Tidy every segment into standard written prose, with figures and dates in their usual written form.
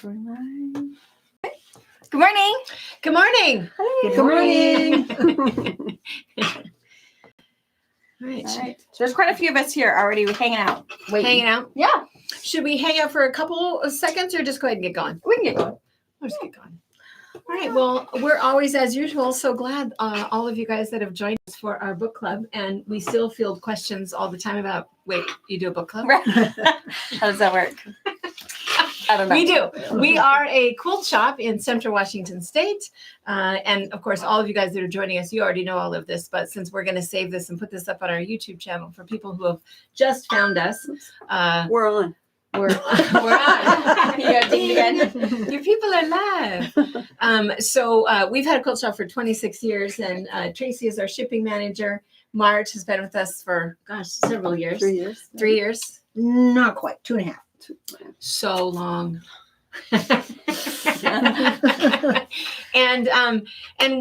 Good morning. Good morning. Good morning. All right. So there's quite a few of us here already hanging out. Hanging out? Yeah. Should we hang out for a couple of seconds or just go ahead and get going? We can get going. Let's get going. All right. Well, we're always, as usual, so glad all of you guys that have joined us for our book club. And we still field questions all the time about, wait, you do a book club? How does that work? I don't know. We do. We are a quilt shop in Central Washington State. And of course, all of you guys that are joining us, you already know all of this. But since we're going to save this and put this up on our YouTube channel for people who have just found us. We're on. We're on. Yeah, ding again. You people are live. So we've had a quilt shop for 26 years. And Tracy is our shipping manager. Marge has been with us for, several years. 3 years. 3 years. Not quite. 2.5. So long. And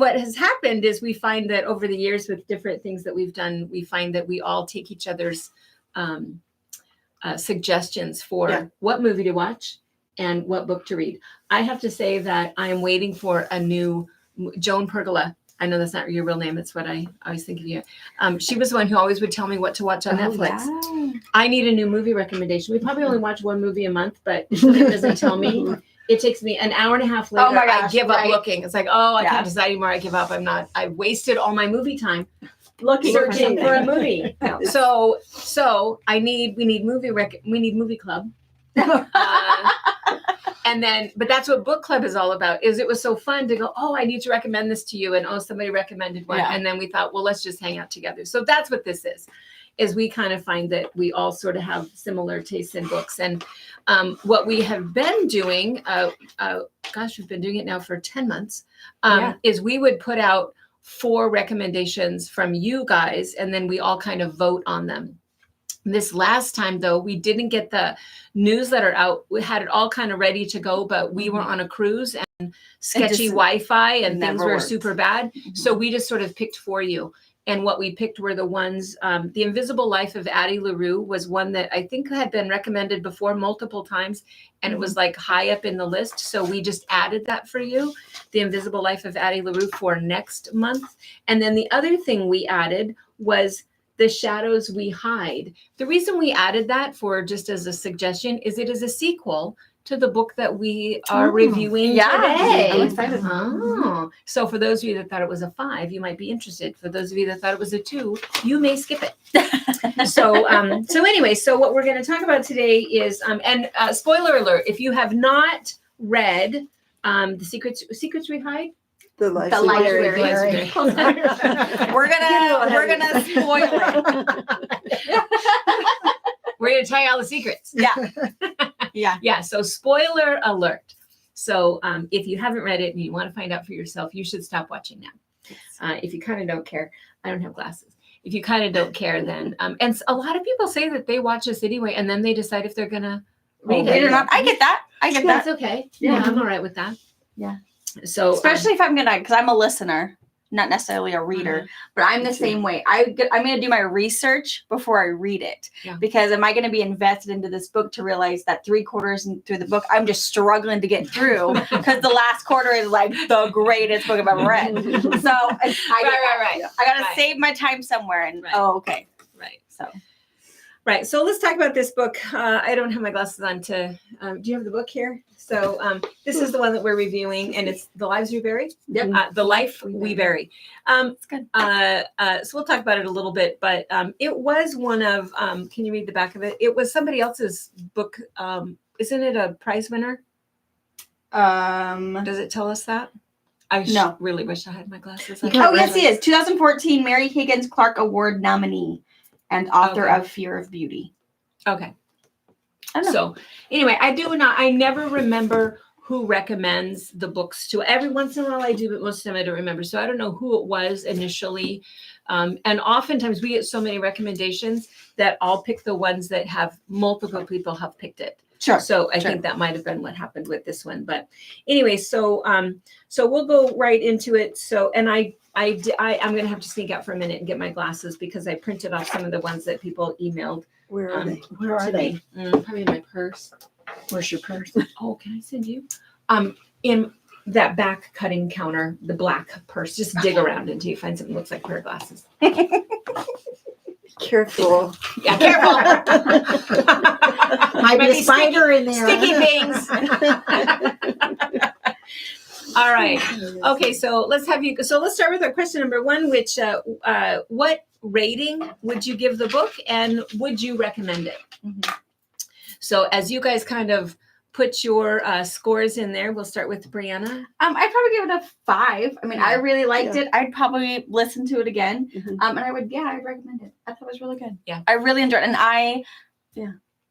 what has happened is we find that over the years with different things that we've done, we find that we all take each other's suggestions for what movie to watch and what book to read. I have to say that I'm waiting for a new Joan Pergola. I know that's not your real name. It's what I always think of you. She was the one who always would tell me what to watch on Netflix. Yeah. I need a new movie recommendation. We probably only watch one movie a month, but if somebody doesn't tell me, it takes me an hour and a half later. Oh my gosh, I give up looking. It's like, I can't decide anymore. I give up. I wasted all my movie time searching for a movie. So we need movie club. But that's what book club is all about. It was so fun to go, I need to recommend this to you. And somebody recommended one. Yeah. And then we thought, well, let's just hang out together. So that's what this is we kind of find that we all sort of have similar tastes in books. And what we have been doing, we've been doing it now for 10 months, is we would put out 4 recommendations from you guys, and then we all kind of vote on them. This last time, though, we didn't get the newsletter out. We had it all kind of ready to go, but we were on a cruise and sketchy Wi-Fi and things were super bad. Mm-hmm. So we just sort of picked for you. And what we picked were the ones, The Invisible Life of Addie LaRue was one that I think had been recommended before multiple times. And it was like high up in the list. So we just added that for you, The Invisible Life of Addie LaRue for next month. And then the other thing we added was The Shadows We Hide. The reason we added that for just as a suggestion is it is a sequel to the book that we are reviewing today. I'm excited. So for those of you that thought it was a 5, you might be interested. For those of you that thought it was a 2, you may skip it. So anyway, so what we're going to talk about today is, spoiler alert, if you have not read The Secrets We Hide, The library. We're gonna spoil it. We're gonna tell you all the secrets. Yeah. So spoiler alert. So if you haven't read it and you want to find out for yourself, you should stop watching now. If you kind of don't care, I don't have glasses. If you kind of don't care, then and a lot of people say that they watch this anyway, and then they decide if they're gonna read it or not. I get that. That's okay. Yeah, I'm all right with that. Yeah. So especially if I'm because I'm a listener, not necessarily a reader, but I'm the same way. I'm going to do my research before I read it, because am I going to be invested into this book to realize that 3/4 through the book, I'm just struggling to get through because the last quarter is like the greatest book I've ever read. So I got to save my time somewhere. And okay. Right. So let's talk about this book. I don't have my glasses on do you have the book here? So this is the one that we're reviewing, and it's The Lives We Bury. Yep. The Life We Bury. It's good. So we'll talk about it a little bit, but it was one of, can you read the back of it? It was somebody else's book. Isn't it a prize winner? Does it tell us that? I really wish I had my glasses on. Yes, he is. 2014 Mary Higgins Clark Award nominee and author of Fear of Beauty. Okay. So anyway, I never remember who recommends the books to. Every once in a while I do, but most of the time I don't remember. So I don't know who it was initially. And oftentimes we get so many recommendations that I'll pick the ones that have multiple people have picked it. Sure. So I think that might have been what happened with this one. But anyway, so we'll go right into it. So, and I'm going to have to sneak out for a minute and get my glasses because I printed off some of the ones that people emailed Where are they? Where are they? Probably in my purse. Where's your purse? Oh, can I send you? In that back cutting counter, the black purse. Just dig around until you find something that looks like a pair of glasses. Careful. Yeah, careful. Might be a spider in there. Sticky things. All right. Okay, so let's start with our question number 1, which what rating would you give the book and would you recommend it? So as you guys kind of put your scores in there, we'll start with Brianna. I'd probably give it a 5. I mean, I really liked it. I'd probably listen to it again. And I'd recommend it. I thought it was really good. Yeah. I really enjoyed it. And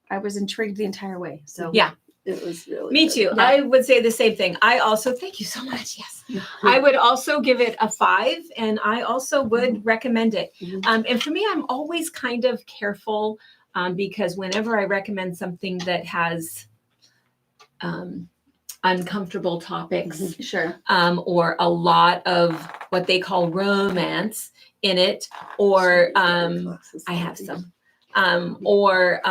I was intrigued the entire way. So yeah. It was really Me good. too. Yeah. I would say the same thing. I also, thank you so much. Yes. I would also give it a 5 and I also would recommend it. And for me, I'm always kind of careful because whenever I recommend something that has uncomfortable topics sure. or a lot of what they call romance in it, or I have some, or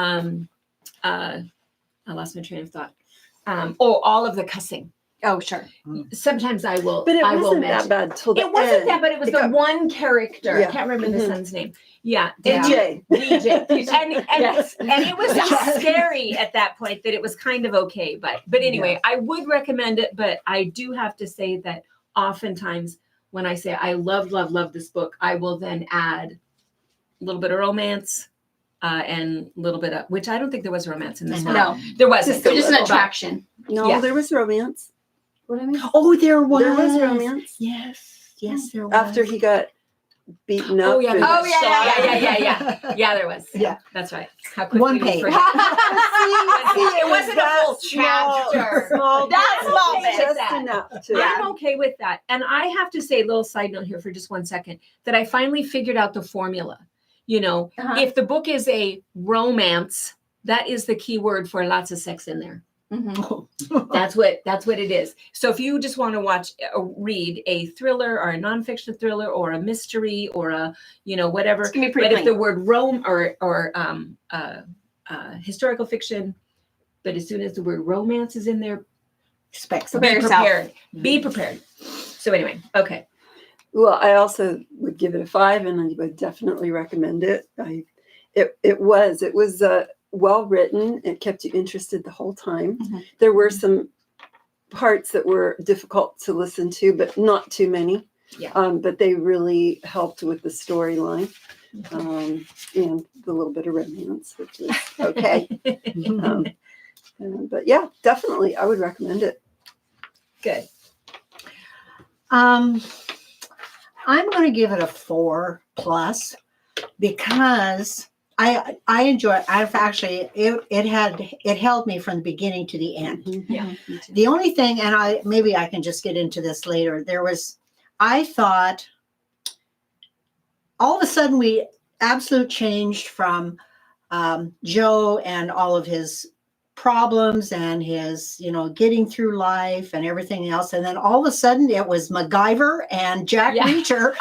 I lost my train of thought. Or all of the cussing. Oh, sure. Sometimes I will. But it I will wasn't mention. that bad till the It wasn't end. that, but it was It the got- one character. Yeah. I can't remember the son's name. Yeah, DJ. DJ. and Yes. and it was Yes. scary at that point that it was kind of okay. But anyway, I would recommend it. But I do have to say that oftentimes when I say I love this book, I will then add a little bit of romance. And a little bit of, which I don't think there was romance in this one. No, There wasn't. just an But- attraction. No, Yeah. there was romance. What do I mean? Oh, there was. There was romance. Yes, there was. After he got beaten up. Oh yeah, and- Oh, yeah. Yeah, there was. Yeah. That's right. How quickly One we page. forget. See, It wasn't a full chapter. Small, That's small just bit. enough to. Yeah. I'm okay with that. And I have to say, a little side note here for just 1 second, that I finally figured out the formula. You know, if the book is a romance, that is the key word for lots of sex in there. That's what it is. So if you just want to read a thriller or a nonfiction thriller or a mystery or a, whatever, It's gonna be but pretty if the word or historical fiction, but as soon as the word romance is in there, Expect Prepare be yourself. prepared. Be prepared. So anyway, okay. Well, I also would give it a 5, and I would definitely recommend it. It was well written. It kept you interested the whole time. There were some parts that were difficult to listen to, but not too many. Yeah. But they really helped with the storyline and the little bit of romance, which was okay. But yeah, definitely, I would recommend it. Good. I'm going to give it a 4+ because I enjoy it. I've actually it held me from the beginning to the end. Yeah. The only thing, and maybe I can just get into this later. I thought all of a sudden we absolute changed from Joe and all of his problems and his, getting through life and everything else. And then all of a sudden it was MacGyver and Jack Reacher.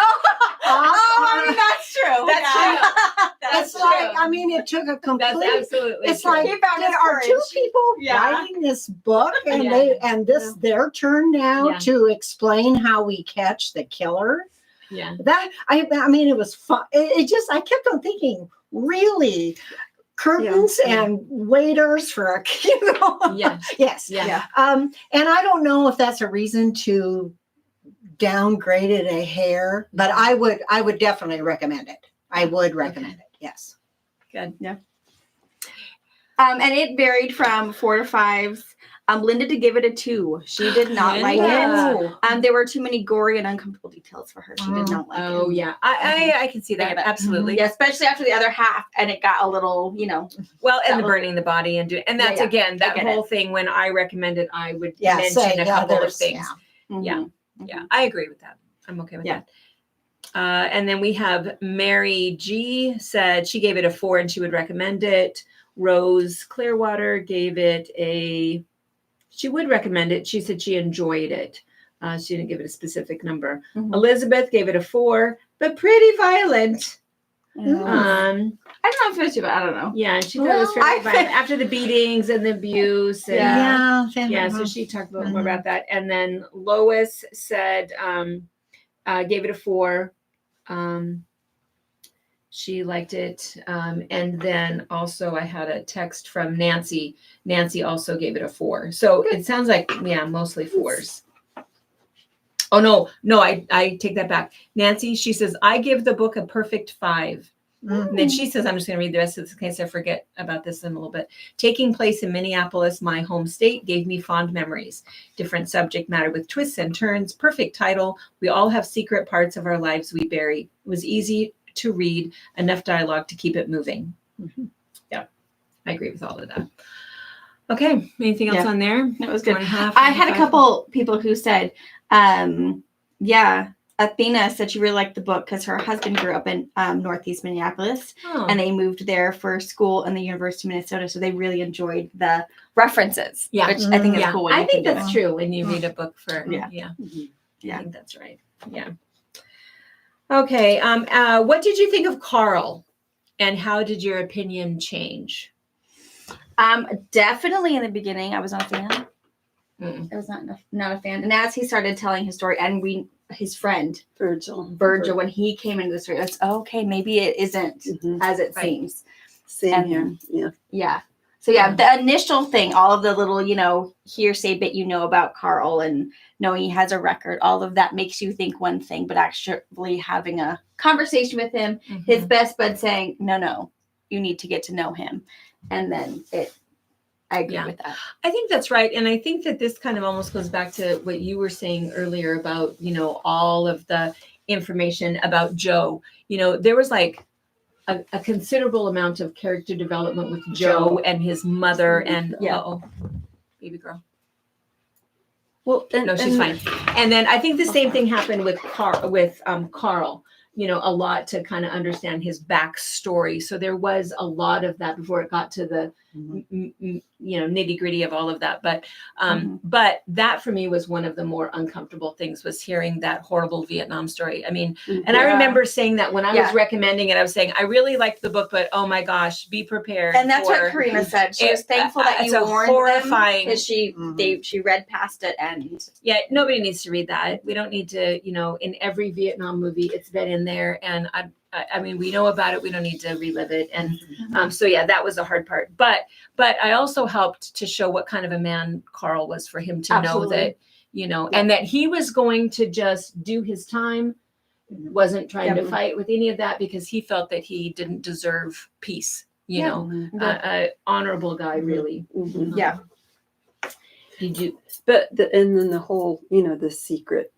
I mean, that's true. That's true. That's It's like, it took a complete. That's absolutely It's true. like He found his there are 2 courage. people Yeah. writing this book, and Yeah. this their turn now Yeah. to explain how we catch the killer. Yeah. That it was fun. I kept on thinking, really, curtains and waiters for a Yeah. yes. Yeah. And I don't know if that's a reason to downgrade it a hair, but I would definitely recommend it. I would recommend it. Yes. Good. Yeah. And it varied from 4 to 5. Linda did give it a 2. She did not like Linda. it. There were too many gory and uncomfortable details for her. She did not like Oh it. yeah. I can see that. Yeah. Absolutely. Yeah, especially after the other half, and it got a little, Well, and That the was- burning the body and that's Yeah, again that get whole thing. When I recommend it, I would Yeah. mention a couple of things. Yeah. Yeah, I agree with that. I'm okay with Yeah. that. And then we have Mary G said she gave it a 4 and she would recommend it. Rose Clearwater gave it she would recommend it. She said she enjoyed it. She didn't give it a specific number. Mhm. Elizabeth gave it a 4, but pretty violent. I don't know if it was too bad. I don't know. Yeah, and she thought it was fairly violent after the beatings and the abuse. And, so she talked about more about that. And then Lois said, gave it a 4. She liked it. And then also I had a text from Nancy. Nancy also gave it a 4. So it sounds like, mostly 4s. Oh, no, I take that back. Nancy, she says, I give the book a perfect 5. And then she says, I'm just going to read the rest of this in case I forget about this in a little bit. Taking place in Minneapolis, my home state, gave me fond memories. Different subject matter with twists and turns. Perfect title. We all have secret parts of our lives we bury. It was easy to read. Enough dialogue to keep it moving. Yeah, I agree with all of that. Okay. Anything else on there? It was good. I had a couple people who said, Athena said she really liked the book because her husband grew up in Northeast Minneapolis, and they moved there for school in the University of Minnesota. So they really enjoyed the references, which I think is cool. I think that's true when you read a book for, I think that's right. Yeah. Okay. What did you think of Carl, and how did your opinion change? Definitely in the beginning, I was not a fan. I was not a fan. And as he started telling his story, and his friend Virgil, when he came into the story, it's okay. Maybe it isn't as it seems. Same here. Yeah. So the initial thing, all of the little, hearsay bit about Carl and knowing he has a record, all of that makes you think one thing, but actually having a conversation with him, his best bud saying, no, you need to get to know him. And then I agree with that. I think that's right. And I think that this kind of almost goes back to what you were saying earlier about, all of the information about Joe. There was like a considerable amount of character development with Joe and his mother and baby girl. Well, no, she's fine. And then I think the same thing happened with Carl. A lot to kind of understand his backstory. So there was a lot of that before it got to the, nitty gritty of all of that. But that for me was one of the more uncomfortable things, was hearing that horrible Vietnam story. I mean, and I remember saying that when I was recommending it, I was saying, I really liked the book, but oh my gosh, be prepared. And that's what Karina said. She was thankful that you warned them, because she read past it, and nobody needs to read that. We don't need to, in every Vietnam movie, it's been in there. And I mean, we know about it. We don't need to relive it. And that was a hard part. But I also helped to show what kind of a man Carl was, for him to know that, and that he was going to just do his time, wasn't trying to fight with any of that, because he felt that he didn't deserve peace, honorable guy, really. Yeah. Did you? But and then the whole, the secret.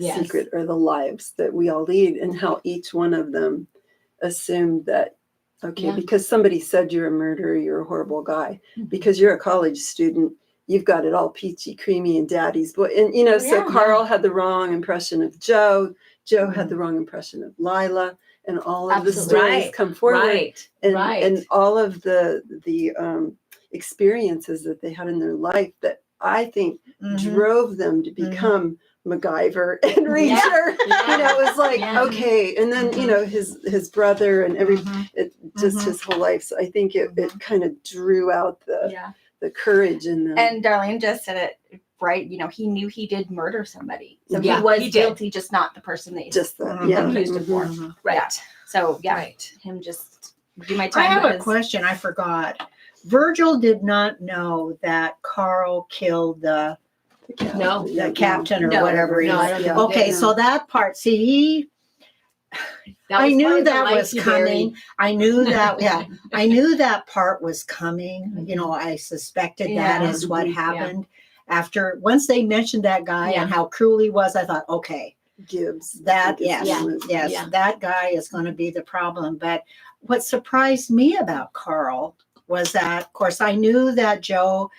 Secret are the lives that we all lead, and how each one of them assumed that, because somebody said you're a murderer, you're a horrible guy, because you're a college student, you've got it all peachy, creamy, and daddy's boy. And, so Carl had the wrong impression of Joe. Joe had the wrong impression of Lila, and all of the stories come forward. And all of the experiences that they had in their life that I think drove them to become MacGyver and Reacher. It was like, okay. And then, his brother and his whole life. So I think it kind of drew out the courage in them. And Darlene just said it right. He knew he did murder somebody. So he was guilty, just not the person that accused him for. Right. Yeah. So him just do my time. I have a question. I forgot. Virgil did not know that Carl killed the captain or whatever. Okay, so that part, I knew that was coming. I knew that, I knew that part was coming. I suspected that is what happened. Once they mentioned that guy and how cruel he was, I thought, okay, Gibbs. That guy is going to be the problem. But what surprised me about Carl was that, of course, I knew that Joe.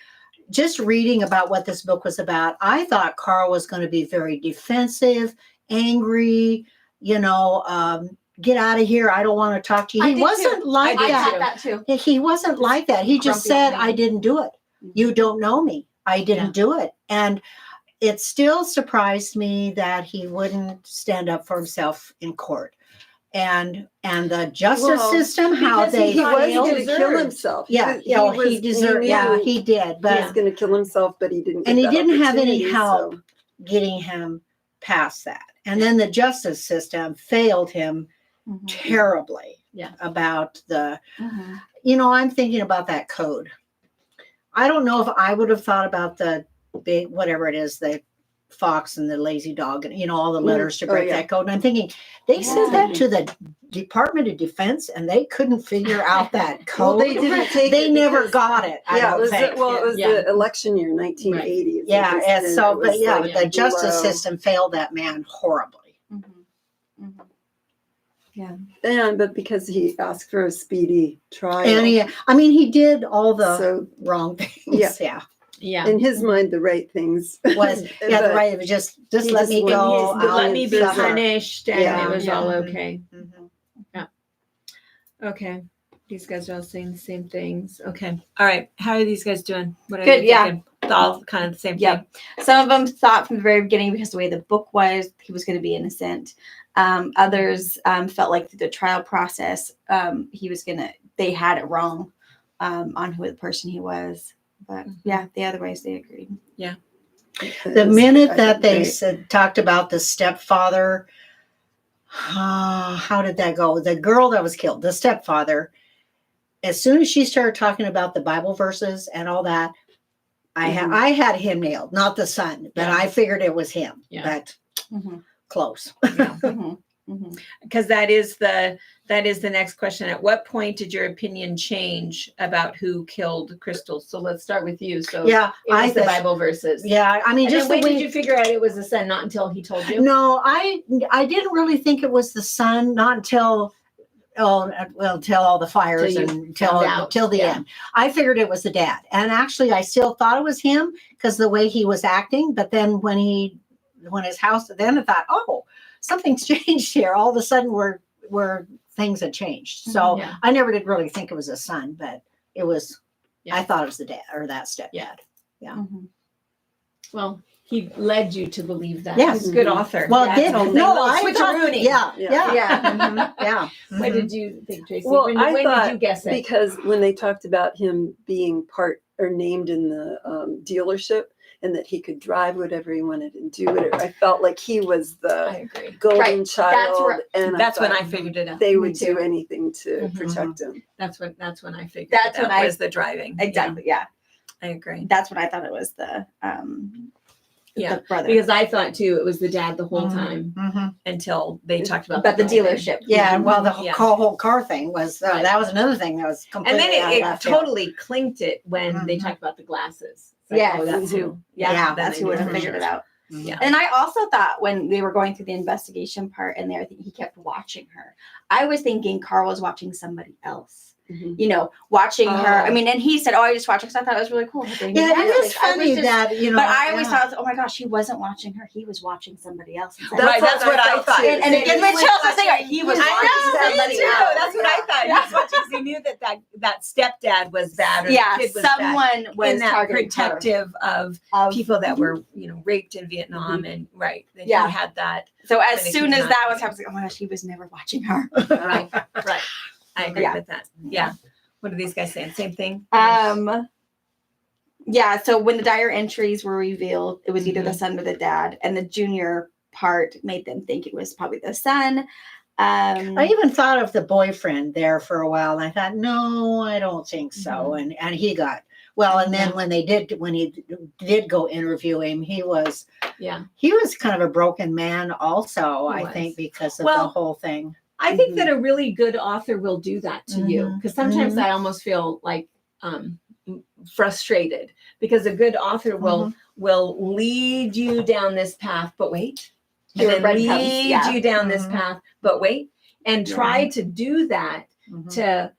Just reading about what this book was about, I thought Carl was going to be very defensive, angry, get out of here. I don't want to talk to you. He wasn't like that. He wasn't like that. He just said, I didn't do it. You don't know me. I didn't do it. And it still surprised me that he wouldn't stand up for himself in court. and the justice Well, system, how because they he was failed. going to kill himself. Yeah, he deserved. knew Yeah, he did, he but was going to kill himself, but he didn't. and get he that didn't have any opportunity, help so- getting him past that. And then the justice system failed him terribly. Yeah. About the, Mhm. I'm thinking about that code. I don't know if I would have thought about the big, whatever it is, the fox and the lazy dog, and all the letters to break that code. And I'm thinking they sent that to the Department of Defense, and they couldn't figure out that code. Well, they didn't take They it never because- got it. I Yeah, don't it was think. it was Yeah. the election year, 1980. Yeah, and so, but yeah, like the justice low. system failed that man horribly. Mhm. Mhm. But because he asked for a speedy trial, And he did all the so wrong things. Yeah. Yeah. in his mind, the right things Was But right. It was just he let just me went- go. he's- Let me be Suffer. punished, and Yeah. it was Yeah. all okay. Mhm. Okay. These guys are all saying the same things. Okay. All right. How are these guys doing? What are Good, they yeah. thinking? All kind of the same Yep. thing. Some of them thought from the very beginning, because the way the book was, he was going to be innocent. Others felt like through the trial process, they had it wrong on who the person he was. But yeah, the other ways they agreed. The minute that they talked about the stepfather, how did that go? The girl that was killed, the stepfather, as soon as she started talking about the Bible verses and all that, I had him nailed, not the son, but I figured it was him. Yeah. But close. Because that is the next question. At what point did your opinion change about who killed Crystal? So let's start with you. So Yeah, it was the Bible verses. Yeah, I mean, And just then the when way. did you figure out it was the son? Not until he told you. No, I didn't really think it was the son, not until till all the fires Till you and found out. till the Yeah. end. I figured it was the dad, and actually, I still thought it was him because the way he was acting. But then when his house, then I thought, oh, something's changed here. All of a sudden, where things had changed. So Yeah. I never did really think it was a son, but it was. Yeah. I thought it was the dad or that stepdad. Well, he led you to believe that. Yes. He's a good author. Well, That's did the thing. no, Little I thought, switcheroonie. yeah. Yeah. Yeah. What did you think, Tracy? Well, when I when thought did you guess it? because when they talked about him being part or named in the dealership and that he could drive whatever he wanted and do whatever, I felt like he was I the agree. golden Right. child, and That's when thought I figured it out. they Me would too. do anything to Mhm. protect him. That's when I figured That's it out when I- was the driving. Exactly. Yeah. Yeah, I agree. That's when I thought it was the brother. Because I thought too it was the dad the whole Mhm. time Mhm. until they talked about But the driving. dealership. Yeah, well, the Yeah. whole car thing was Right. that was another thing that was And completely then out of it left field. totally clinked it when they Mhm. talked about the glasses. It's like, Yes. oh, that's who. Yeah, Yeah, then that's I who knew would have for figured sure. it out. Yeah. And I also thought when they were going through the investigation part and there, I think he kept watching her. I was thinking Carl was watching somebody else. Mhm. Watching her. I Oh. mean, and he said, "Oh, I just watched her." 'Cause I thought it was really cool. Yeah, it is funny that But I always thought, "Oh my gosh, he wasn't watching her. He was watching somebody else." And Right, that's what I felt thought. too. And it gives me chills to think he was I watching know, me somebody too. else. That's what I thought. He was watching 'cause he knew that stepdad was bad, or Yeah, the kid was bad. someone was In that targeting protective of her. people that were, raped in Vietnam, and right, that Yeah. he had that. So as But it soon could as not that be. was happening, oh my gosh, he was never watching her. Right, right. I agree Yeah. with that. Yeah. What are these guys saying? Same thing. Yeah. So when the dire entries were revealed, it was either the son or the dad, and the junior part made them think it was probably the son. I even thought of the boyfriend there for a while, and I thought, no, I don't think so. And he got well, and then when he did go interview him, he was kind of a broken man also. He I was. think because of Well, the whole thing. I think that a really good author will do that to you, Mhm. because sometimes I almost feel like frustrated, because a good author will lead you down this path, but wait, and Your then breadcrumbs, lead yeah. you down this Mhm. path, but wait, and try to do that Mhm. to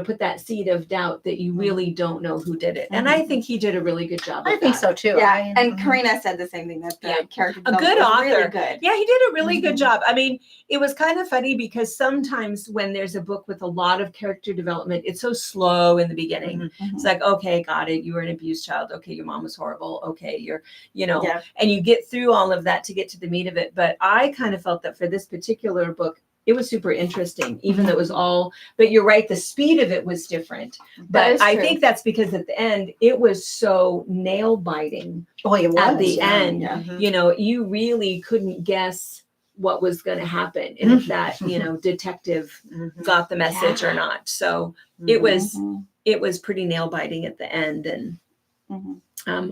put that seed of doubt that you really don't know who did it. And I think he did a really good job. I of think that. so too. Yeah, and Mhm. Karina said the same thing, that the Yeah. character A good development was really author. good. Yeah, he did a really good job. I mean, it was kind of funny because sometimes when there's a book with a lot of character development, it's so slow in the beginning. Mhm. It's like, okay, got it. You were an abused child. Okay, your mom was horrible. Okay, you're, Yeah. and you get through all of that to get to the meat of it. But I kind of felt that for this particular book, it was super interesting, even though it was all, but you're right, the speed of it was different. But I think that's because at the end, it was so nail biting. Oh, it was. At the end, Mhm. you know, you really couldn't guess what was going to happen and if that, you know, detective Mhm. got the message or not. So it was pretty nail biting at the end. And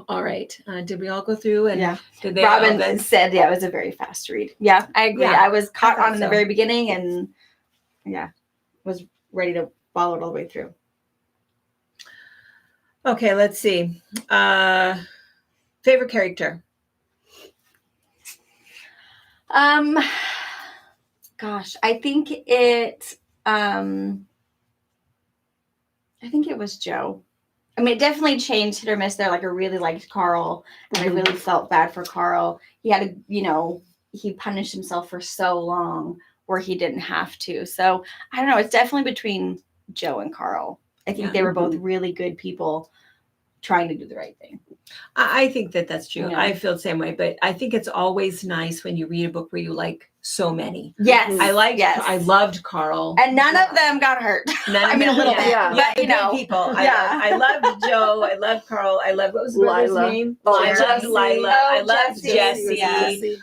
all right, did we all go through? And did they? Robin said, it was a very fast read. Yeah, I agree. Yeah, I was caught on in the so. very beginning, and was ready to follow it all the way through. Okay, let's see. Favorite character? Gosh, I think it was Joe. I mean, it definitely changed, hit or miss there. Like, I really liked Carl, and I really felt bad for Carl. He had to, you know, he punished himself for so long where he didn't have to. So I don't know. It's definitely between Joe and Carl. I think they were both really good people trying to do the right thing. I think that's true. Yeah. I feel the same way, but I think it's always nice when you read a book where you like so many. Yes. I loved Carl. And none of them got hurt. I mean, a little bit. Yeah. But, you know. People. I loved Joe. I loved Carl. I loved, what was the brother's name? I loved Lila. I loved Jesse.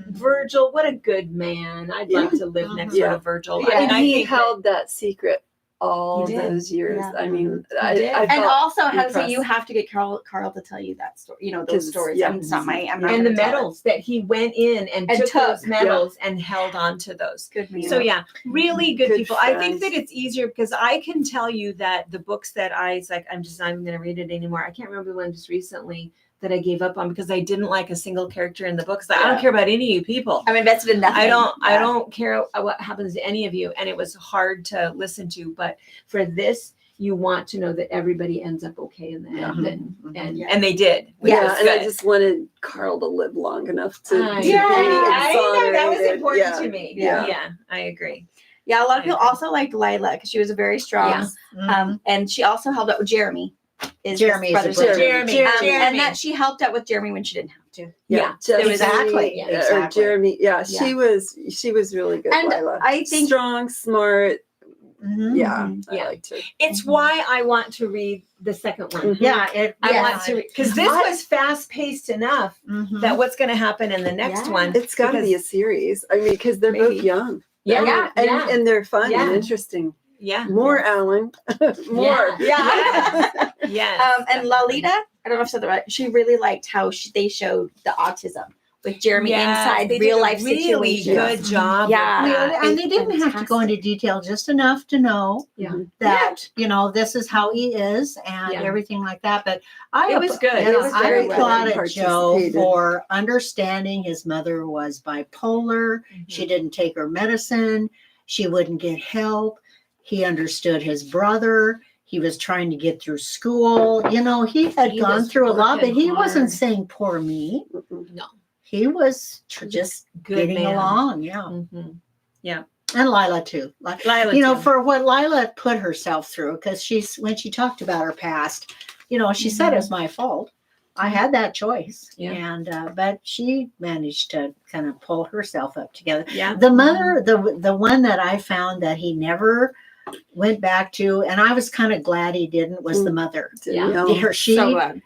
Virgil, what a good man. I'd love to live next door to Virgil. Yeah. I mean, And he held that secret all those years. Yeah. I mean, and also, impressed. you have to get Carl to tell you that story. You know, those stories. Yeah. I mean, it's not my. I'm not and the gonna tell it. medals that he went in and took those medals and held on to those. Good man. So really good people. friends. I think that it's easier because I can tell you that the books that I'm just not even going to read it anymore. I can't remember the one just recently that I gave up on because I didn't like a single character in the books. I don't care about any of you people. I'm invested in nothing. I don't care what happens to any of you. And it was hard to listen to, but for this, you want to know that everybody ends up okay in the end, and they did. And I just wanted Carl to live long enough to be exonerated. That was important to me. Yeah, I agree. Yeah, a lot of people also liked Lila because she was a very strong. And she also helped out with Jeremy. Jeremy is Jeremy. And that she helped out with Jeremy when she didn't have to. Exactly. Or Jeremy. Yeah, she was really good. And Lila. I think strong, smart. Mm-hmm. I liked her. It's why I want to read the second one. Yeah, I want to because this was fast paced enough that what's going to happen in the next one? It's got to be a series. I mean, because they're both young. And they're fun and interesting. Yeah. More Alan. More. Yeah. Yes. And Lalita, I don't know if I said that right. She really liked how they showed the autism with Jeremy inside real life really situations. Good job. Yeah. And they didn't have to go into detail, just enough to know that, you know, this is how he is and everything like that. But it was good. You know, It was I very applauded Joe for understanding his mother was bipolar. She didn't take her medicine. She wouldn't get help. He understood his brother. He was trying to get through school. You know, he had gone through a lot, but he wasn't saying, poor me. No. He was just getting along. Yeah. Yeah. And Lila too. Lila you know, too. for what Lila put herself through, because when she talked about her past, you know, she said it's my fault. I had that choice. Yeah. And but she managed to kind of pull herself up together. Yeah. The mother, the one that I found that he never went back to, and I was kind of glad he didn't, was the mother. She so glad.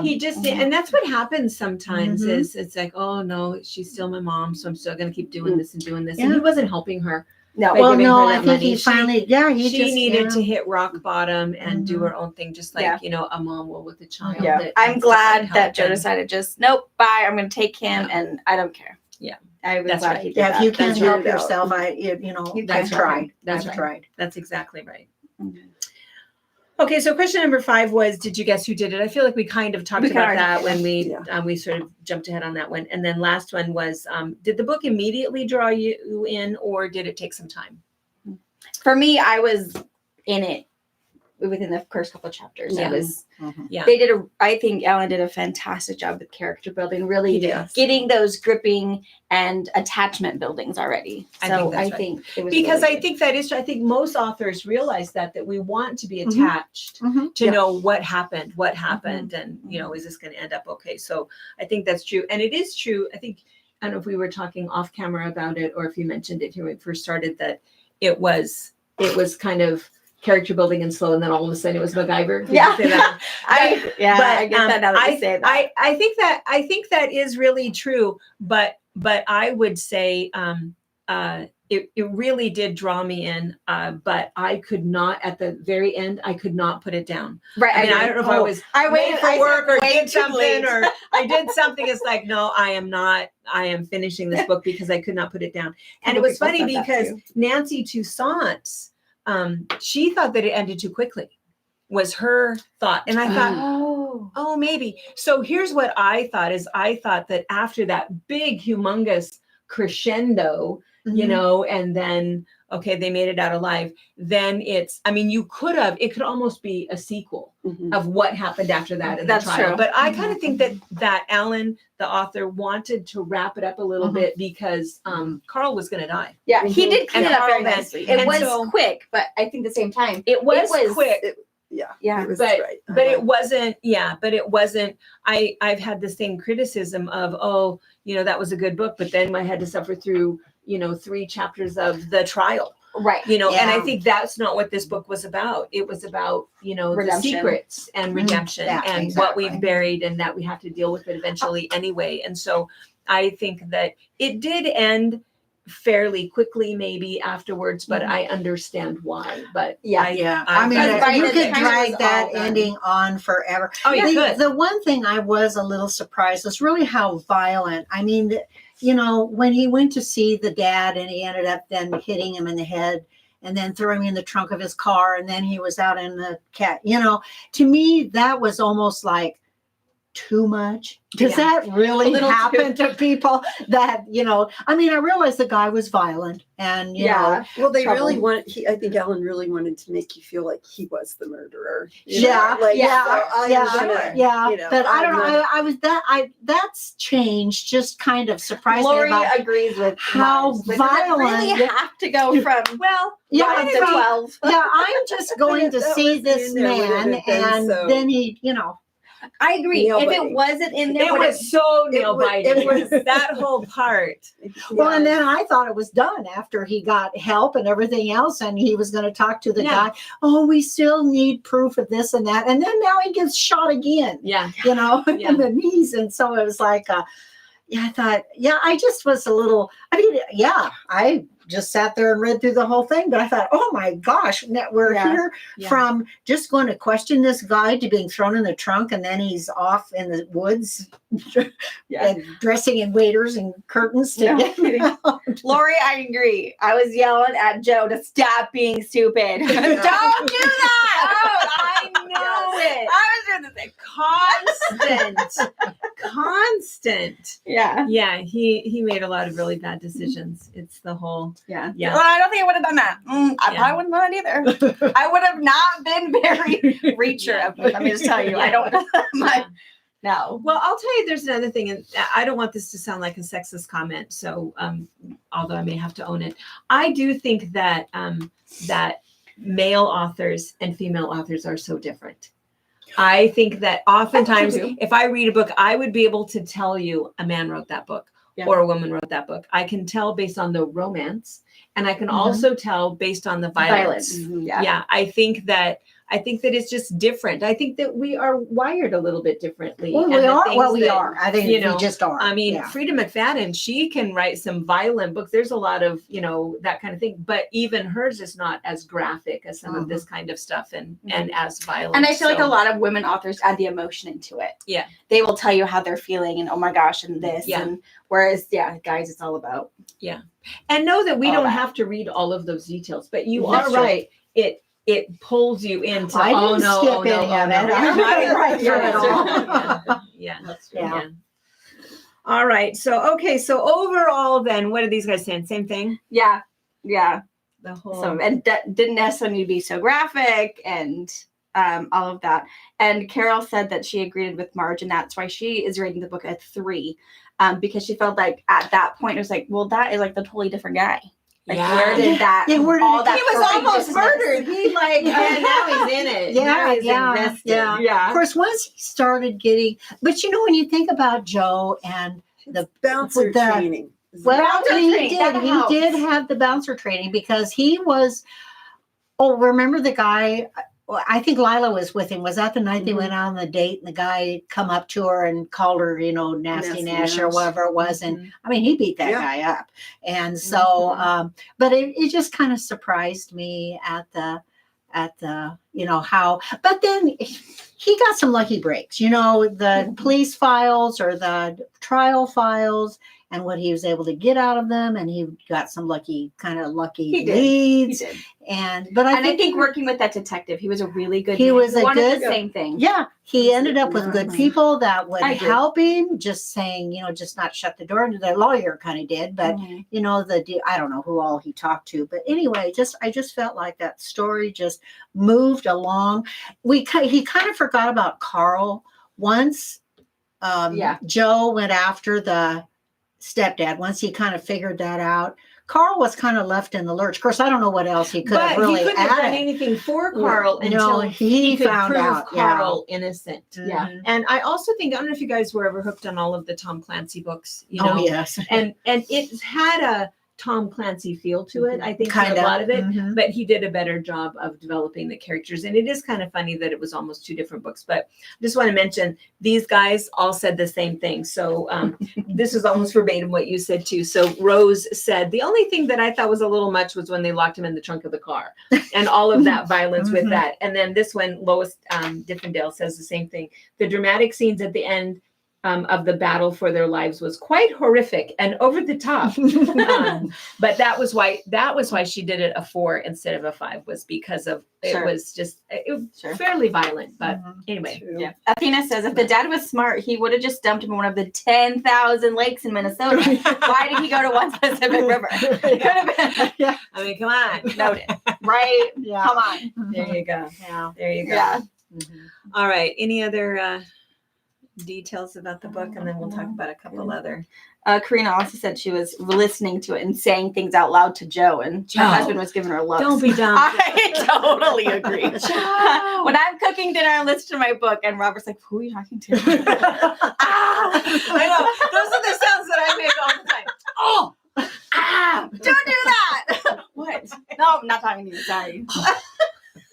He just did, and that's what happens sometimes is it's like, oh no, she's still my mom, so I'm still gonna keep doing this and doing this. And he wasn't helping her. No, I think he finally, she needed to hit rock bottom and do her own thing, just like you know, a mom will with a child. Yeah. I'm glad that Joe decided nope, bye. I'm gonna take him and I don't care. Yeah. I was glad he did that. If you can't help yourself, I've tried. That's I've tried. That's exactly right. Okay, so question number 5 was, did you guess who did it? I feel like we kind of talked about that when we sort of jumped ahead on that one. And then last one was, did the book immediately draw you in, or did it take some time? For me, I was in it within the first couple of chapters. It was, I think Ellen did a fantastic job with character building, really getting those gripping and attachment buildings already. So I think it was because really I think that is, I think most authors realize that we want to be attached to know what happened, and, you know, is this going to end up okay? So I think that's true. And it is true. I think I don't know if we were talking off camera about it, or if you mentioned it here when we first started, that it was kind of character building and slow, and then all of a sudden it was MacGyver. Did you say that? I get that now that you say that. I think that is really true, but I would say it really did draw me in, but I could not, at the very end, I could not put it down. Right. I mean, I don't know if I waited for work or did something, or I did something. It's like, no, I am finishing this book because I could not put it down. And it was funny because Nancy Toussaint's, she thought that it ended too quickly, was her thought. And I thought, oh, maybe. So here's what I thought is, I thought that after that big, humongous crescendo, you know, and then, okay, they made it out alive. Then it could almost be a sequel of what happened after that in the trial. True. But I kind of think that Alan, the author, wanted to wrap it up a little bit because Carl was going to die. Yeah, he did clean it up very nicely. It was quick, but I think at the same time, it was quick. But it wasn't. I've had the same criticism of, that was a good book, but then I had to suffer through 3 chapters of the trial. Right. And I think that's not what this book was about. It was about, the secrets and redemption and what we've buried, and that we have to deal with it eventually anyway. And so I think that it did end fairly quickly maybe afterwards, but I understand why. But I mean, you could drag that ending on forever. Oh, yeah. The one thing I was a little surprised was really how violent. I mean, when he went to see the dad and he ended up then hitting him in the head and then throwing him in the trunk of his car, and then he was out in the cat, to me, that was almost like too much. Does that really happen to people that, I mean, I realized the guy was violent and, well, they really I think Alan really wanted to make you feel like he was the murderer. But I don't know. That's changed, just kind of surprised me. Lori agrees with how violent. You really have to go from, to 12. I'm just going to see this man, and then he, I agree. If it wasn't in there, it was so nail biting. It was that whole part. Well, and then I thought it was done after he got help and everything else, and he was going to talk to the guy. Oh, we still need proof of this and that, and then now he gets shot again. Yeah, in the knees, and so it was like, I thought, I just was a little. I mean, I just sat there and read through the whole thing, but I thought, oh my gosh, we're here from just going to question this guy to being thrown in the trunk, and then he's off in the woods and dressing in waiters and curtains to get him out. Lori, I agree. I was yelling at Joe to stop being stupid. Don't do that. Oh, I know it. I was doing the same. Constant. Yeah. Yeah. He made a lot of really bad decisions. It's the whole. Yeah. Well, I don't think I would have done that. I probably wouldn't have done it either. I would have not been very reacher of it. Let me just tell you, I don't. No. Well, I'll tell you, there's another thing, and I don't want this to sound like a sexist comment. So, although I may have to own it, I do think that that male authors and female authors are so different. I think that oftentimes, if I read a book, I would be able to tell you a man wrote that book. Or a woman wrote that book. I can tell based on the romance, and I can also tell based on the violence. Yeah, I think that it's just different. I think that we are wired a little bit differently. Well, we are. Well, we are. I think we just are. I mean, Frida McFadden, she can write some violent books. There's a lot of, that kind of thing. But even hers is not as graphic as some of this kind of stuff and as violent. And I feel like a lot of women authors add the emotion into it. Yeah. They will tell you how they're feeling and, oh my gosh, and this. Yeah. And whereas, guys, it's all about. Yeah. And know that we don't have to read all of those details. But you are right. It pulls you into. I didn't skip any of it. I'm right here at all. Yeah. All right. So overall, then, what are these guys saying? Same thing. Yeah. The whole. So and didn't necessarily need to be so graphic and all of that. And Carol said that she agreed with Marge, and that's why she is rating the book a 3, because she felt like at that point it was like, well, that is like the totally different guy. Like, where did that? Yeah, where did all that? He was almost murdered. He now he's in it. Yeah. Of course, once he started getting, but when you think about Joe and the bouncer the- training. well, Bouncer he training, that did. He helps. did have the bouncer training because he was. Oh, remember the guy? I think Lila was with him. Was that the night they went out on the date and the guy come up to her and called her, nasty Nash or whatever it was? And I mean, he beat that guy up. And so, but it just kind of surprised me at the, how, but then he got some lucky breaks, the police files or the trial files and what he was able to get out of them. And he got some lucky leads. He did. But I think working with that detective, he was a really good. He man. was He a wanted good- the same thing. Yeah, he ended up with good people that would I agree. help him. Just saying, just not shut the door. The lawyer kind of did, but I don't know who all he talked to. But anyway, I just felt like that story just moved along. He kind of forgot about Carl once. Joe went after the stepdad. Once he kind of figured that out, Carl was kind of left in the lurch. Of course, I don't know what else he could have really he couldn't have done added. anything for Carl until he could found prove out. Carl innocent. Yeah. And I also think, I don't know if you guys were ever hooked on all of the Tom Clancy books, Oh yes. and it had a Tom Clancy feel to it, I think, for Kinda. a lot of it, Mhm. but he did a better job of developing the characters. And it is kind of funny that it was almost two different books, but I just want to mention these guys all said the same thing. So this is almost verbatim what you said too. So Rose said, the only thing that I thought was a little much was when they locked him in the trunk of the car and all of that violence with that. And then this one, Lois Diffendale says the same thing. The dramatic scenes at the end of the battle for their lives was quite horrific and over the top. But that was why she did it a 4 instead of a 5, was because of it was just fairly violent. But anyway, Yeah. Athena says if the dad was smart, he would have just dumped him in one of the 10,000 lakes in Minnesota. Why did he go to one specific river? It could have been. Yeah. I mean, come on. Noted. Right? Yeah. Come on. There you go. Yeah. There you go. Yeah. All right. Any other details about the book? And then we'll talk about a couple other. Karina also said she was listening to it and saying things out loud to Joe, and her husband was giving her looks. Don't be dumb. I totally agree. When I'm cooking dinner and listen to my book, and Robert's like, "Who are you talking to?" I know. Those are the sounds that I make all the time. Oh, Don't do that. What? No, I'm not talking to you. Sorry.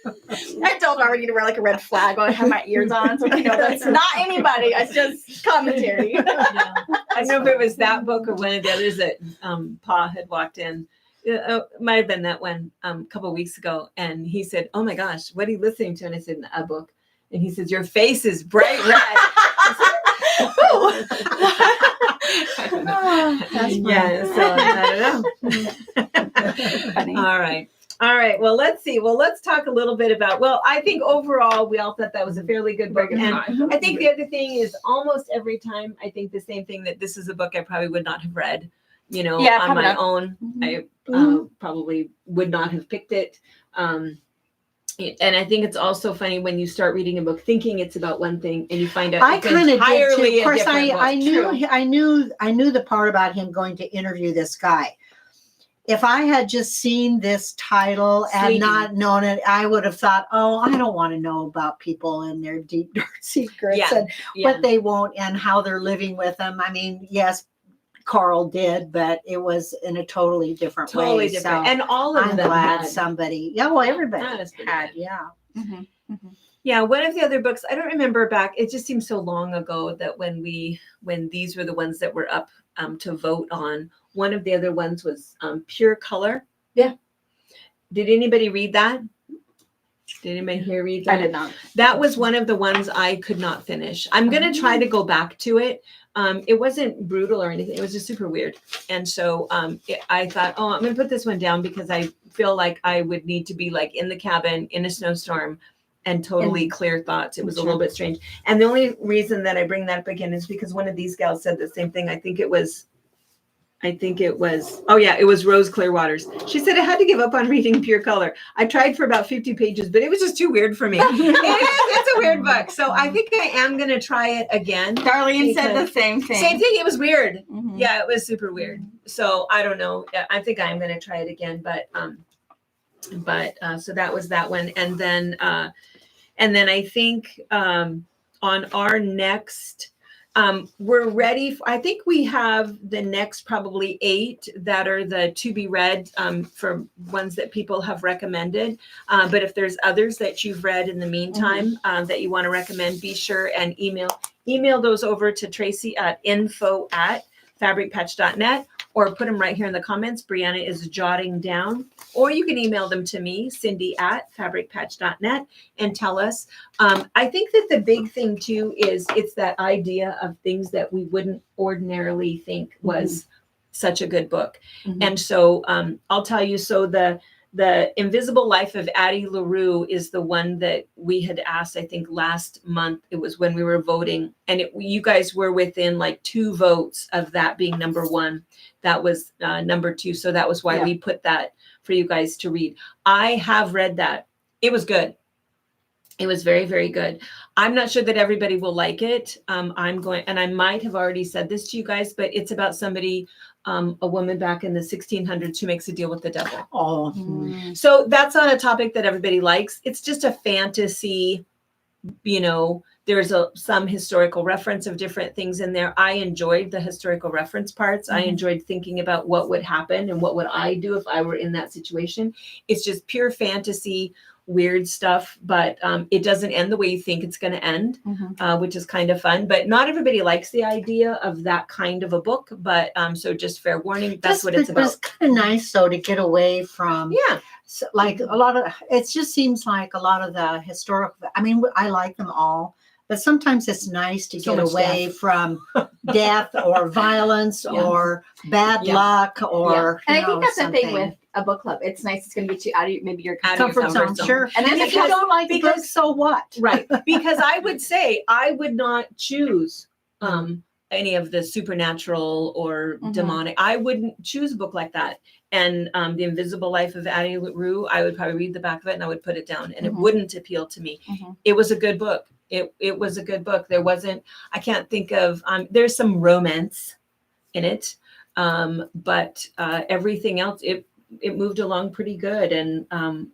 I told her I need to wear like a red flag while I have my ears on, so that's not anybody. It's just commentary. I don't know if it was that book or one of the others that Pa had walked in. It might have been that one a couple of weeks ago, and he said, "Oh my gosh, what are you listening to?" And I said, "A book." And he says, "Your face is bright red." Yeah, so I don't know. Funny. All right. Well, let's see. Well, let's talk a little bit about, I think overall we all thought that was a fairly good book. And I think the other thing is almost every time I think the same thing, that this is a book I probably would not have read, on my own. I probably would not have picked it. And I think it's also funny when you start reading a book thinking it's about one thing and you find out I it's kind of did too. entirely Of course, a different book. I knew the part about him going to interview this guy. If I had just seen this title and not known it, I would have thought, "Oh, I don't want to know about people and their deep dark secrets and what they won't and how they're living with them." I mean, yes, Carl did, but it was in a totally different way. Totally different. So And all of I'm them glad had. somebody. Everybody had. Yeah. Yeah, one of the other books, I don't remember back, it just seems so long ago that when these were the ones that were up to vote on, one of the other ones was Pure Color. Yeah. Did anybody read that? Did anybody here read that? I did not. That was one of the ones I could not finish. I'm going to try to go back to it. It wasn't brutal or anything. It was just super weird. And so I thought, I'm going to put this one down because I feel like I would need to be like in the cabin in a snowstorm and totally clear thoughts. It was a little bit strange. And the only reason that I bring that up again is because one of these gals said the same thing. I think it was, it was Rose Clearwaters. She said, "I had to give up on reading Pure Color. I tried for about 50 pages, but it was just too weird for me." It's a weird book. So I think I am going to try it again. Darlene said the same thing. Same thing. It was weird. Mhm. Yeah, it was super weird. So I don't know. I think I'm going to try it again, but so that was that one. And then I think on our next, We're ready. I think we have the next probably 8 that are the to be read for ones that people have recommended. But if there's others that you've read in the meantime that you want to recommend, be sure and email those over to Tracy at info@fabricpatch.net, or put them right here in the comments. Brianna is jotting down, or you can email them to me, Cindy@fabricpatch.net, and tell us. I think that the big thing too is it's that idea of things that we wouldn't ordinarily think was such a good book. And so I'll tell you, so the Invisible Life of Addie LaRue is the one that we had asked, I think last month. It was when we were voting, and you guys were within like 2 votes of that being number 1. That was number 2. So that was why we put that for you guys to read. I have read that. It was good. It was very, very good. I'm not sure that everybody will like it. I'm going, and I might have already said this to you guys, but it's about somebody, a woman back in the 1600s who makes a deal with the devil. Oh, So that's not a topic that everybody likes. It's just a fantasy, there's some historical reference of different things in there. I enjoyed the historical reference parts. I enjoyed thinking about what would happen and what would I do if I were in that situation. It's just pure fantasy, weird stuff, but it doesn't end the way you think it's going to end, which is kind of fun. But not everybody likes the idea of that kind of a book. But so just fair warning, that's what it's about. It's kind of nice though to get away from like a lot of it. Just seems like a lot of the historical. I mean, I like them all. But sometimes it's nice to get away from death or violence or bad luck or. And I think that's something. the thing with a book club. It's nice. It's going to be out of maybe your comfort zone. Sure. And then if you don't like the book, so what? Right. Because I would say I would not choose any of the supernatural or demonic. I wouldn't choose a book like that. And The Invisible Life of Addie LaRue, I would probably read the back of it and I would put it down, and it wouldn't appeal to me. It was a good book. It was a good book. There wasn't, I can't think of, there's some romance in it, but everything else, it moved along pretty good, and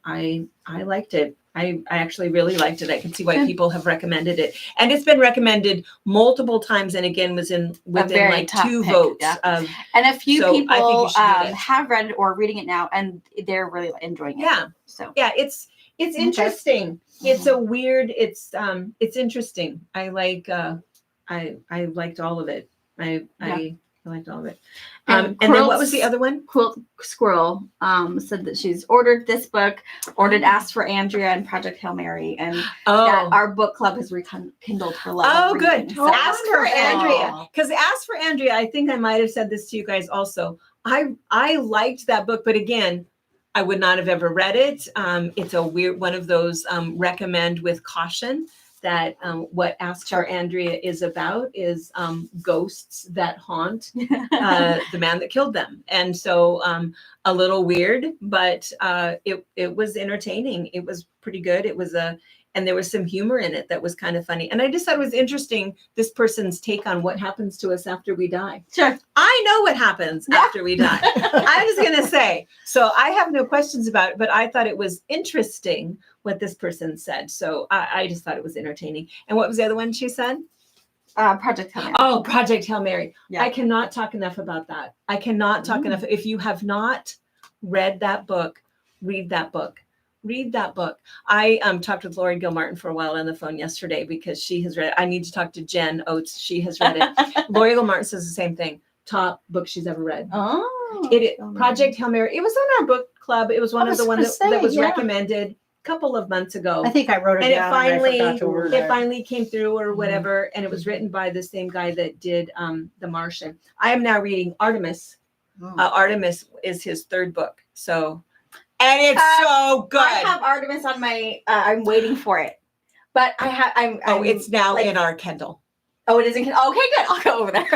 I liked it. I actually really liked it. I can see why people have recommended it, and it's been recommended multiple times, and again was within like 2 votes. And a few so people have read it or reading it now, and they're really enjoying it. Yeah. So it's interesting. It's a weird. It's interesting. I like. I liked all of it. I liked all of it. And then what was the other one? Quilt Squirrel said that she's ordered this book, Ask for Andrea and Project Hail Mary, and that our book club has rekindled her love. Oh, of good. reading. So Ask for Andrea. Because Ask for Andrea, I think I might have said this to you guys also. I liked that book, but again, I would not have ever read it. It's a weird one of those recommend with caution. That what Ask for Andrea is about is ghosts that haunt the man that killed them. And so a little weird, but it was entertaining. It was pretty good. It was and there was some humor in it that was kind of funny. And I just thought it was interesting, this person's take on what happens to us after we die. Sure. I know what happens after we die. I'm just going to say, so I have no questions about it, but I thought it was interesting what this person said. So I just thought it was entertaining. And what was the other one she said? Project Hail Mary. Oh, Project Hail Mary. Yeah. I cannot talk enough about that. I cannot talk enough. If you have not read that book, read that book. Read that book. I talked with Lori Gilmartin for a while on the phone yesterday because she has read it. I need to talk to Jen Oates. She has read it. Lori Gilmartin says the same thing. Top book she's ever read. Project Hail Mary. It was on our book club. It was one of the ones that was recommended a couple of months ago. I think I wrote it down. It finally came through or whatever, and it was written by the same guy that did The Martian. I am now reading Artemis. Artemis is his 3rd book. So. And it's so good. I have Artemis on my. I'm waiting for it, but I'm it's now in our Kindle. Oh, it is in Kindle. Okay, good. I'll go over there.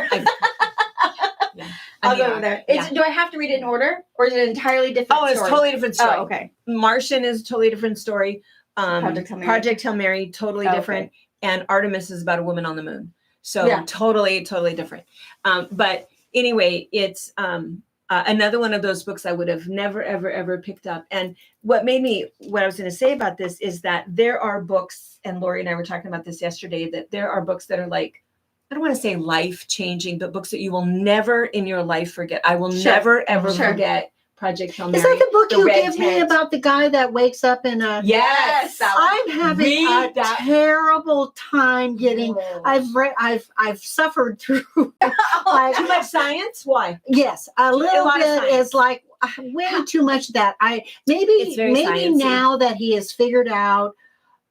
I'll go over there. Do I have to read it in order, or is it an entirely different? Oh, it's a totally different story. Oh, okay. Martian is a totally different story. Project Hail Mary, totally different. And Artemis is about a woman on the moon. So totally different. But anyway, it's another one of those books I would have never, ever picked up. And what I was going to say about this is that there are books, and Lori and I were talking about this yesterday, that there are books that are like I don't want to say life-changing, but books that you will never in your life forget. I will Sure. never, ever Sure. forget Project Hail Mary. Is that the book The you Red gave me Tent. about the guy that wakes up in a? Yes. I'm having Read a that. terrible time getting. Oh. I've suffered through. Like, too much science? Why? Yes, a little lot of bit science. is like way too much of that. It's very Maybe sciencey. now that he has figured out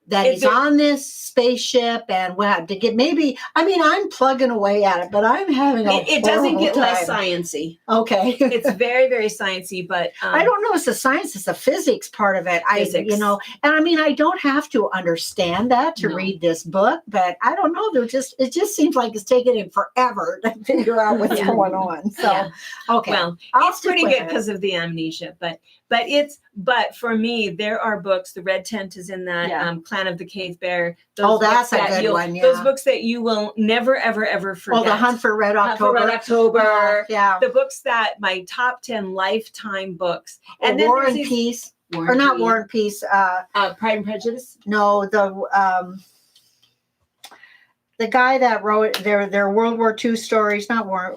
that It's he's on this spaceship and what to get. Maybe I'm plugging away at it, but I'm having a It doesn't get horrible less time. sciencey. Okay, It's very, very sciencey, but I don't know. It's the science, it's the physics part of it. Physics. And I don't have to understand that to No. read this book, but I don't know. It just seems like it's taking him forever to figure out what's Yeah. going on. So, Yeah. okay. Well, I'll it's stick pretty with good it. because of the amnesia, but for me, there are books. The Red Tent is in that. Yeah. Clan of the Cave Bear. Oh, that's books a that good one, Those yeah. books that you will never, ever, ever forget. Oh, the Hunt for Red Hunt for October. Red October. Yeah. The books that my top 10 lifetime books. And then War there's and these- Peace. War Or and not Peace. War and Peace. Pride and Prejudice. No, the guy that wrote their World War II stories, not war.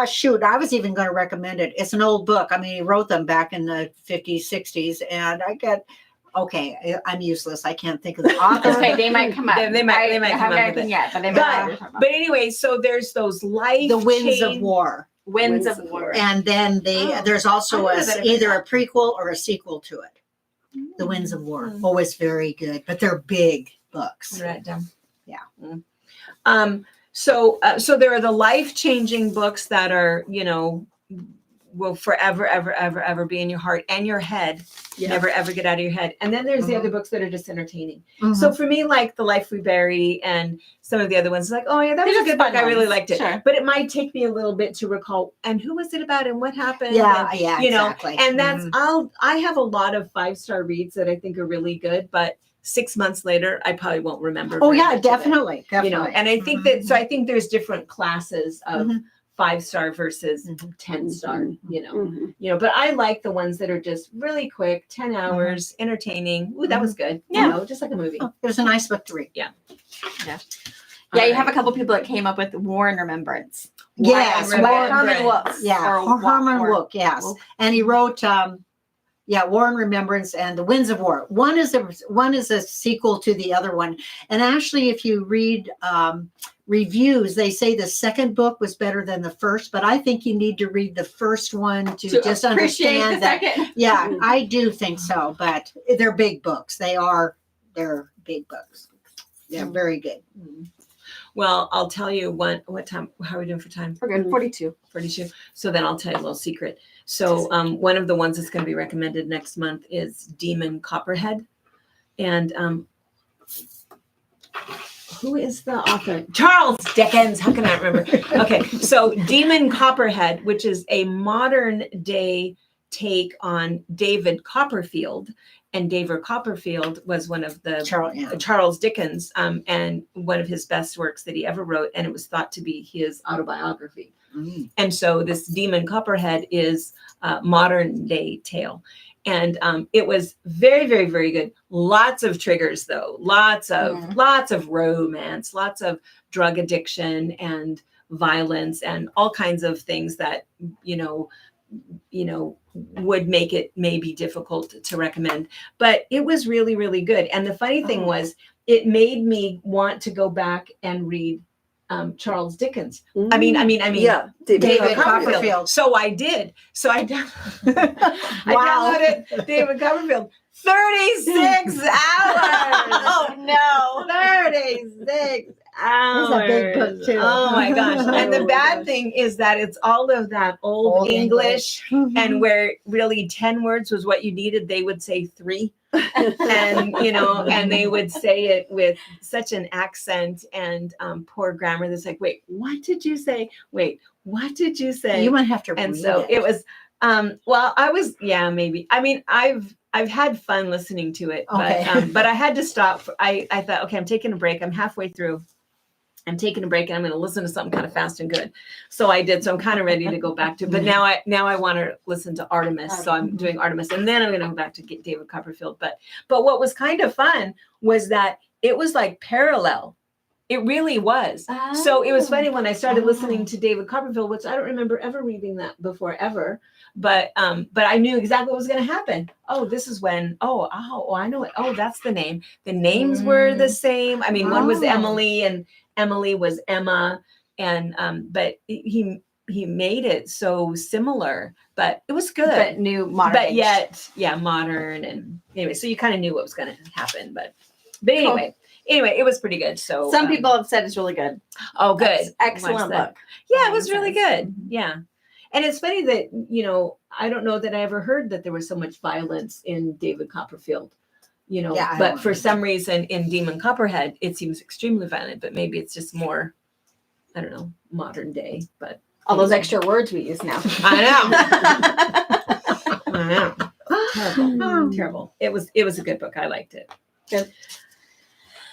Shoot, I was even going to recommend it. It's an old book. I mean, he wrote them back in the 50s, 60s, and I'm useless. I can't think of the author. Okay, they might come up. They might I come haven't up with anything it. yet, but they might. But anyway, so there's those life The Winds of change- War. Winds of War. And then there's also I know that I've either read a prequel or a sequel to it. The Winds of War. Mm. Oh, it's very good, but they're big books. Write it down. Yeah. So there are the life-changing books that are, will forever, ever, ever, ever be in your heart and your head. Yeah. Never, ever get out of your head. And then there's the Mhm. other books that are just entertaining. Mhm. So for me, like The Life We Bury and some of the other ones, like, oh yeah, that was They're a good just book. I fun really ones. liked it. Sure. But it might take me a little bit to recall, and who was it about and what happened? Yeah, and, yeah, exactly. And that's, Mhm. I have a lot of 5-star reads that I think are really good, but 6 months later, I probably won't remember. Oh very yeah, much of it. definitely. And I think Mhm. I think there's different classes of Mhm. 5-star versus Mhm. 10-star, Mhm. but I like the ones that are just really quick, 10 hours, entertaining. Ooh, that was good. Yeah. Just like a movie. Oh, it was a nice book to read. Yeah, you have a couple people that came up with War and Remembrance. Yes, Herman Remembrance. Wook. Yeah, Or Herman Wa- Wook, yes. Wook. And he wrote War and Remembrance and The Winds of War. One is a sequel to the other one. And actually, if you read reviews, they say the second book was better than the first, but I think you need to read the first one to just appreciate understand the that. second. Yeah, I do think so, but they're big books. They're big books. They're very good. Well, I'll tell you what time, how are we doing for time? We're good. 42. 42. So then I'll tell you a little secret. So one of the ones that's going to be recommended next month is Demon Copperhead. And who is the author? Charles Dickens. How can I remember? Okay. So Demon Copperhead, which is a modern day take on David Copperfield. And David Copperfield was one of the Charles Dickens, and one of his best works that he ever wrote. And it was thought to be his autobiography. Mm. And so this Demon Copperhead is a modern day tale. And it was very, very, very good. Lots of triggers, though. Lots of romance, lots of drug addiction and violence and all kinds of things that, would make it maybe difficult to recommend. But it was really, really good. And the funny thing was, it made me want to go back and read Charles Dickens. I mean, Yeah, David Copperfield. So I did. So I downloaded David Copperfield. 36 hours. Oh no. 36 hours. That's a big book, too. Oh my gosh. And the Oh, bad gosh. thing is that it's all of that old English. And where really 10 words was what you needed, they would say 3. And and they would say it with such an accent and poor grammar that's like, wait, what did you say? Wait, what did you say? You might have to And read so it. it was I was maybe. I mean, I've had fun listening to it, Okay. but I had to stop. I thought, okay, I'm taking a break. I'm halfway through. I'm taking a break and I'm going to listen to something kind of fast and good. So I did. So I'm kind of ready to go back to it. But now I want to listen to Artemis. So I'm doing Artemis, and then I'm going to go back to get David Copperfield. But what was kind of fun was that it was like parallel. It really was. So it was funny when I started Oh. listening to David Copperfield, which I don't remember ever reading that before ever. But I knew exactly what was going to happen. Oh, this is when. I know it. Oh, that's the name. The names were the same. I mean, one was Oh. Emily, and Emily was Emma, and but he made it so similar, but it was good. But new modern. But age. yet, yeah, modern, and anyway, so you kind of knew what was going to happen. But anyway, it was pretty good. So Some people have said it's really good. oh, good, Excellent Watch that. book. Yeah, it was really Says. good. Yeah. And it's funny that, I don't know that I ever heard that there was so much violence in David Copperfield, Yeah, I but don't for either. some reason in Demon Copperhead, it seems extremely violent, but maybe it's just more, I don't know, modern day, but All those extra words we use now. I know. Oh. Terrible. It was a good book. I liked it. Good.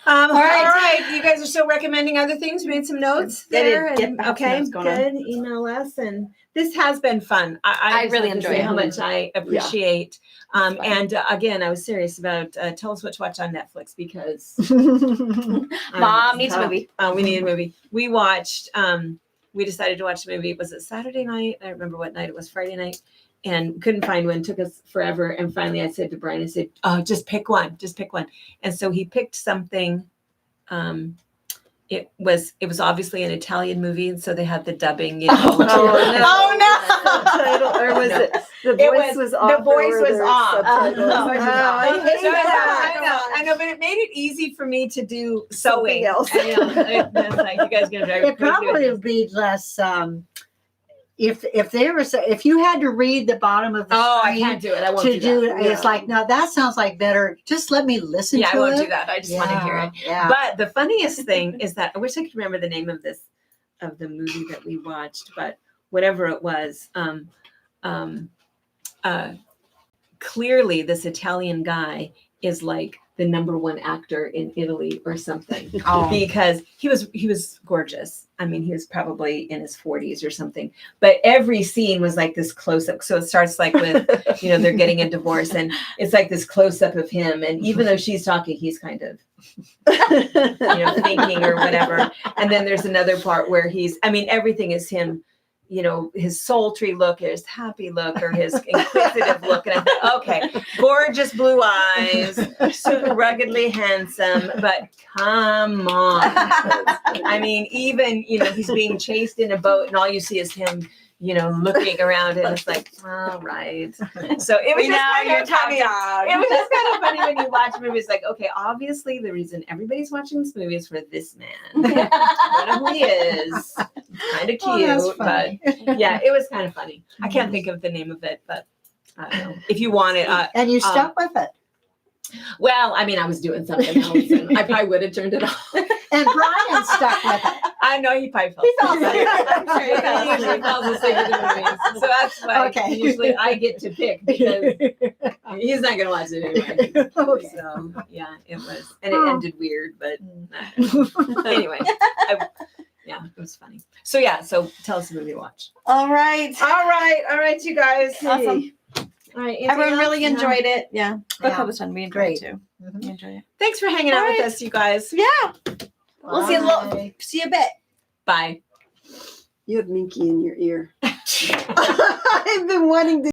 All right. You guys are still recommending other things. We made some notes there. Get back some Okay, notes going good. Email us, and this has been fun. I I really have to enjoy say it. how much I appreciate. And again, I was serious about tell us what to watch on Netflix because Mom needs a movie. we need a movie. We watched. We decided to watch a movie. Was it Saturday night? I don't remember what night it was. Friday night. And couldn't find one. Took us forever. And finally, I said to Brian, I said, "Oh, just pick one. Just pick one." And so he picked something. It was obviously an Italian movie, and so they had the dubbing. Oh, no. Subtitle, or was No. it the voice was off? The voice or was there off. subtitles? The voice was off. I hate that. I know, but it made it easy for me to do Something sewing. else. I know. It's like, you guys gonna drive me It crazy with probably this. would be less. If you had to read the bottom of the Oh, I screen can't do it. I won't to do do that. it, it's like, no, that sounds like better. Just let me listen Yeah, to I won't it. do that. I just want to hear it. Yeah. But the funniest thing is that I wish I could remember the name of the movie that we watched, but whatever it was, clearly this Italian guy is like the number one actor in Italy or something because he was gorgeous. I mean, he was probably in his 40s or something, but every scene was like this close up. So it starts like with, they're getting a divorce and it's like this close up of him. And even though she's talking, he's kind of, thinking or whatever. And then there's another part where everything is him, his sultry look, his happy look, or his inquisitive look. And I thought, okay, gorgeous blue eyes, super ruggedly handsome, but come on. I mean, even, he's being chased in a boat and all you see is him, looking around and it's like, all right. So it was just kind of funny. It was just kind of funny when you watch movies like, okay, obviously the reason everybody's watching this movie is for this man. I don't know who he is. Kind of cute, Oh, but yeah, it was kind of funny. I can't think of the name of it, but I don't know. If you want it. And you stuck with it. Well, I was doing something else and I probably would have turned it off. And Brian stuck with it. I know he probably fell asleep. I'm sure he usually falls asleep in the movies. So that's why usually I get to pick because he's not going to watch it anyway. Okay. So yeah, it was. And it ended weird, but anyway. It was funny. So yeah, so tell us a movie to watch. All right, you guys. awesome. All right, Everyone really enjoyed it. Yeah, book Yeah. club was fun. We enjoyed it Great. too. We enjoyed it. Thanks for hanging out All with right. us, you guys. Yeah, we'll see Bye. see you a bit. Bye. You have Minky in your ear. I've been wanting to